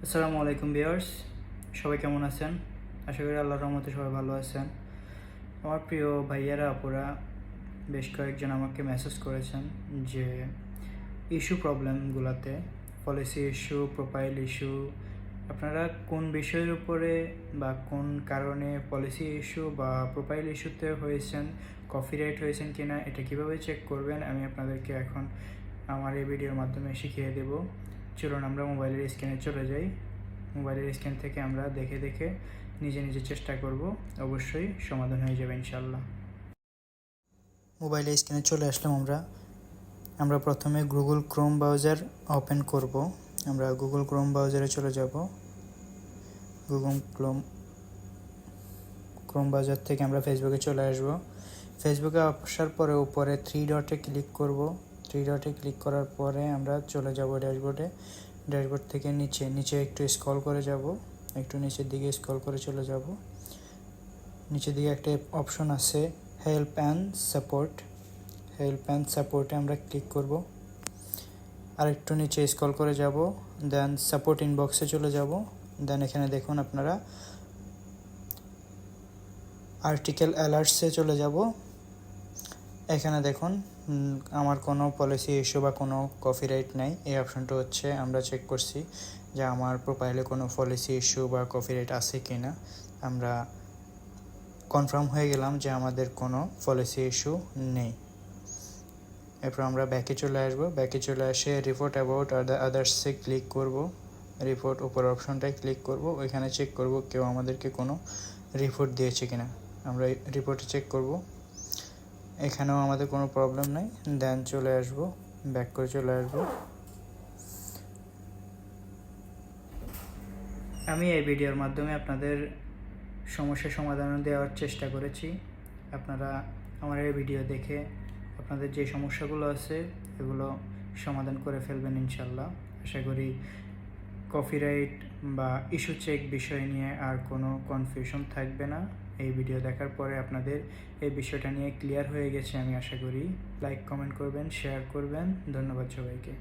আসসালামু আলাইকুম ভিউয়ার্স, সবাই কেমন আছেন? আশা করি আল্লাহর রহমতে সবাই ভালো আছেন। আমার প্রিয় ভাইয়ারা আপুরা বেশ কয়েকজন আমাকে মেসেজ করেছেন যে প্রবলেমগুলোতে পলিসি ইস্যু, প্রোফাইল ইস্যু, আপনারা কোন বিষয়ের উপরে বা কোন কারণে পলিসি ইস্যু বা প্রোফাইল ইস্যুতে হয়েছেন, কপিরাইট হয়েছেন কিনা এটা কিভাবে চেক করবেন আমি আপনাদেরকে এখন আমার এই ভিডিওর মাধ্যমে শিখিয়ে দেব। চলুন আমরা মোবাইলের স্ক্রিনে চলে যাই। মোবাইলের স্ক্রিন থেকে আমরা দেখে দেখে নিজে নিজে চেষ্টা করব, অবশ্যই সমাধান হয়ে যাবে ইনশাল্লাহ। মোবাইলের স্ক্রিনে চলে আসলাম আমরা প্রথমে গুগল ক্রোম ব্রাউজার ওপেন করব। আমরা গুগল ক্রোম ব্রাউজারে চলে যাব। গুগল ক্রোম ব্রাউজার থেকে আমরা ফেসবুকে চলে আসব। ফেসবুকে আসার পরে উপরে থ্রি ডটে ক্লিক করব। থ্রি ডটে ক্লিক করার পরে আমরা চলে যাব ড্যাশবোর্ডে। ড্যাশবোর্ড থেকে নিচে একটু স্ক্রল করে যাব, একটু নিচের দিকে স্ক্রল করে চলে যাব। নিচের দিকে একটা অপশন আছে help and support. Help and সাপোর্টে আমরা ক্লিক করব। আর একটু নিচে স্ক্রল করে যাব, দেন সাপোর্ট ইনবক্সে চলে যাব। দেন এখানে দেখুন আপনারা আর্টিকেল অ্যালার্টসে চলে যাব। এখানে দেখুন আমার কোনো পলিসি ইস্যু বা কোনো কপিরাইট নাই। এই অপশনটা হচ্ছে আমরা চেক করছি যে আমার প্রোফাইলে কোনো পলিসি ইস্যু বা কপিরাইট আছে কি না। আমরা কনফার্ম হয়ে গেলাম যে আমাদের কোনো পলিসি ইস্যু নেই। এরপর আমরা ব্যাকে চলে আসবো। ব্যাকে চলে এসে রিপোর্ট অ্যাবাউট আদার্সে ক্লিক করব। রিপোর্ট উপর অপশনটায় ক্লিক করব। ওইখানে চেক করব কেউ আমাদেরকে কোনো রিপোর্ট দিয়েছে কিনা। আমরা রিপোর্টে চেক করব। এখানেও আমাদের কোনো প্রবলেম নাই। দেন চলে আসবো, ব্যাক করে চলে আসবো। আমি এই ভিডিওর মাধ্যমে আপনাদের সমস্যা সমাধান দেওয়ার চেষ্টা করেছি। আপনারা আমার এই ভিডিও দেখে আপনাদের যে সমস্যাগুলো আছে এগুলো সমাধান করে ফেলবেন ইনশাল্লাহ। আশা করি কপিরাইট বা ইস্যু চেক বিষয় নিয়ে আর কোনো কনফিউশন থাকবে না। এই ভিডিও দেখার পরে আপনাদের এই বিষয়টা নিয়ে ক্লিয়ার হয়ে গেছে আমি আশা করি। লাইক কমেন্ট করবেন, শেয়ার করবেন। ধন্যবাদ সবাইকে।